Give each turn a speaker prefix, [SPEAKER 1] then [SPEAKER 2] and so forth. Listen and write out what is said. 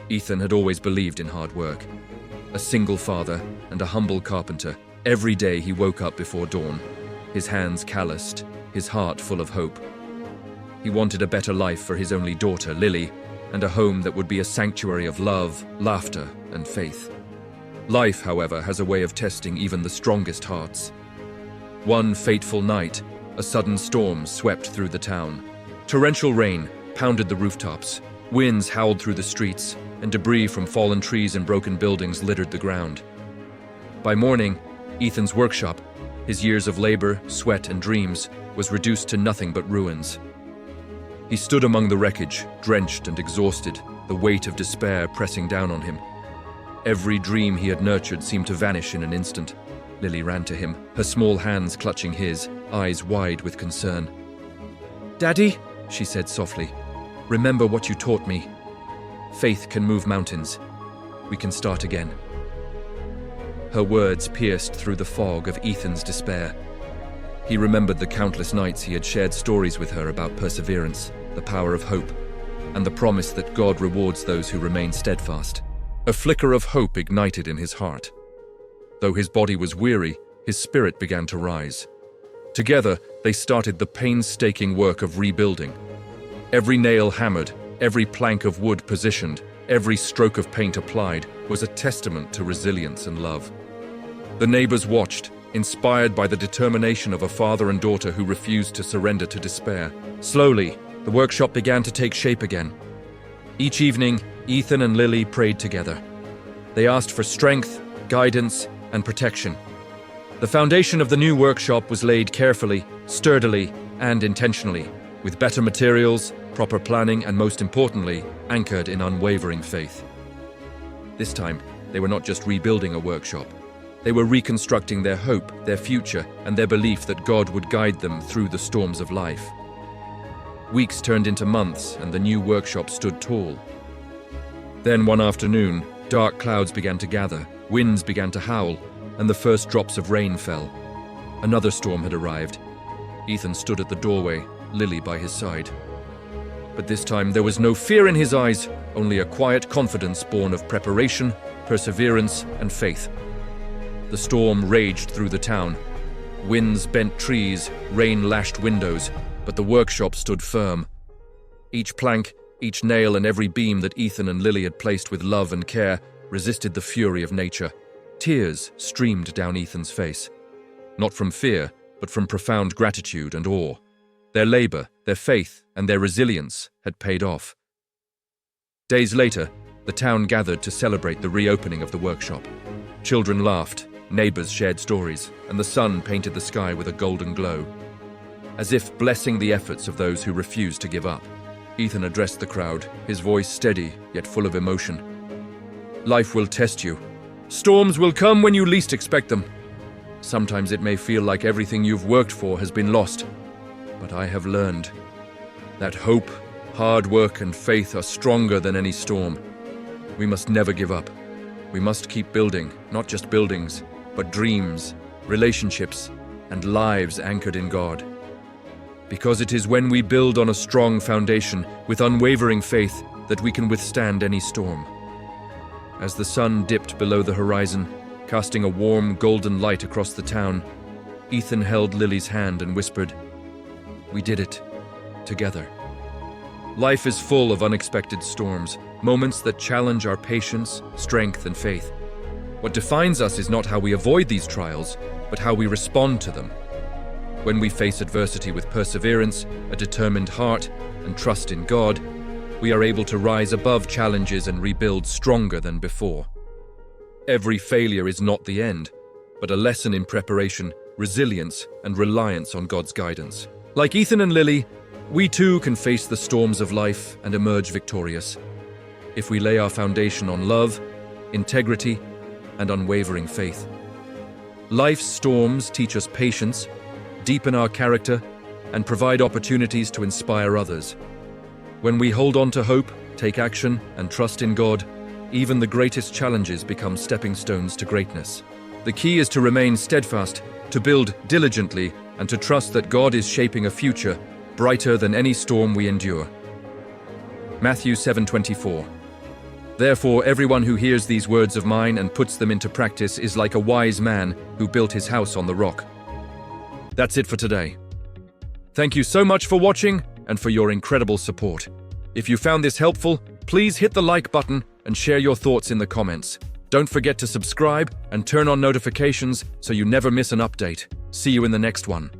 [SPEAKER 1] Ethan had always believed in hard work. A single father and a humble carpenter, every day he woke up before dawn, his hands calloused, his heart full of hope. He wanted a better life for his only daughter, Lily, and a home that would be a sanctuary of love, laughter, and faith. Life, however, has a way of testing even the strongest hearts. One fateful night, a sudden storm swept through the town. Torrential rain pounded the rooftops, winds howled through the streets, and debris from fallen trees and broken buildings littered the ground. By morning, Ethan's workshop, his years of labor, sweat, and dreams, was reduced to nothing but ruins. He stood among the wreckage, drenched and exhausted, the weight of despair pressing down on him. Every dream he had nurtured seemed to vanish in an instant. Lily ran to him, her small hands clutching his, eyes wide with concern. "Daddy," she said softly, "remember what you taught me. Faith can move mountains. We can start again." Her words pierced through the fog of Ethan's despair. He remembered the countless nights he had shared stories with her about perseverance, the power of hope, and the promise that God rewards those who remain steadfast. A flicker of hope ignited in his heart. Though his body was weary, his spirit began to rise. Together, they started the painstaking work of rebuilding. Every nail hammered, every plank of wood positioned, every stroke of paint applied was a testament to resilience and love. The neighbors watched, inspired by the determination of a father and daughter who refused to surrender to despair. Slowly, the workshop began to take shape again. Each evening, Ethan and Lily prayed together. They asked for strength, guidance, and protection. The foundation of the new workshop was laid carefully, sturdily, and intentionally, with better materials, proper planning, and most importantly, anchored in unwavering faith. This time, they were not just rebuilding a workshop. They were reconstructing their hope, their future, and their belief that God would guide them through the storms of life. Weeks turned into months, and the new workshop stood tall. Then one afternoon, dark clouds began to gather, winds began to howl, and the first drops of rain fell. Another storm had arrived. Ethan stood at the doorway, Lily by his side. But this time there was no fear in his eyes, only a quiet confidence born of preparation, perseverance, and faith. The storm raged through the town. Winds bent trees, rain lashed windows, but the workshop stood firm. Each plank, each nail, and every beam that Ethan and Lily had placed with love and care resisted the fury of nature. Tears streamed down Ethan's face. Not from fear, but from profound gratitude and awe. Their labor, their faith, and their resilience had paid off. Days later, the town gathered to celebrate the reopening of the workshop. Children laughed, neighbors shared stories, and the sun painted the sky with a golden glow. As if blessing the efforts of those who refused to give up, Ethan addressed the crowd, his voice steady yet full of emotion. "Life will test you. Storms will come when you least expect them. Sometimes it may feel like everything you've worked for has been lost. But I have learned that hope, hard work, and faith are stronger than any storm. We must never give up. We must keep building, not just buildings, but dreams, relationships, and lives anchored in God. Because it is when we build on a strong foundation with unwavering faith that we can withstand any storm." As the sun dipped below the horizon, casting a warm golden light across the town, Ethan held Lily's hand and whispered, "We did it, together." Life is full of unexpected storms, moments that challenge our patience, strength, and faith. What defines us is not how we avoid these trials, but how we respond to them. When we face adversity with perseverance, a determined heart, and trust in God, we are able to rise above challenges and rebuild stronger than before. Every failure is not the end, but a lesson in preparation, resilience, and reliance on God's guidance. Like Ethan and Lily, we too can face the storms of life and emerge victorious, if we lay our foundation on love, integrity, and unwavering faith. Life's storms teach us patience, deepen our character, and provide opportunities to inspire others. When we hold on to hope, take action, and trust in God, even the greatest challenges become stepping stones to greatness. The key is to remain steadfast, to build diligently, and to trust that God is shaping a future brighter than any storm we endure. Matthew 7:24. Therefore, everyone who hears these words of mine and puts them into practice is like a wise man who built his house on the rock. That's it for today. Thank you so much for watching and for your incredible support. If you found this helpful, please hit the like button and share your thoughts in the comments. Don't forget to subscribe and turn on notifications so you never miss an update. See you in the next one.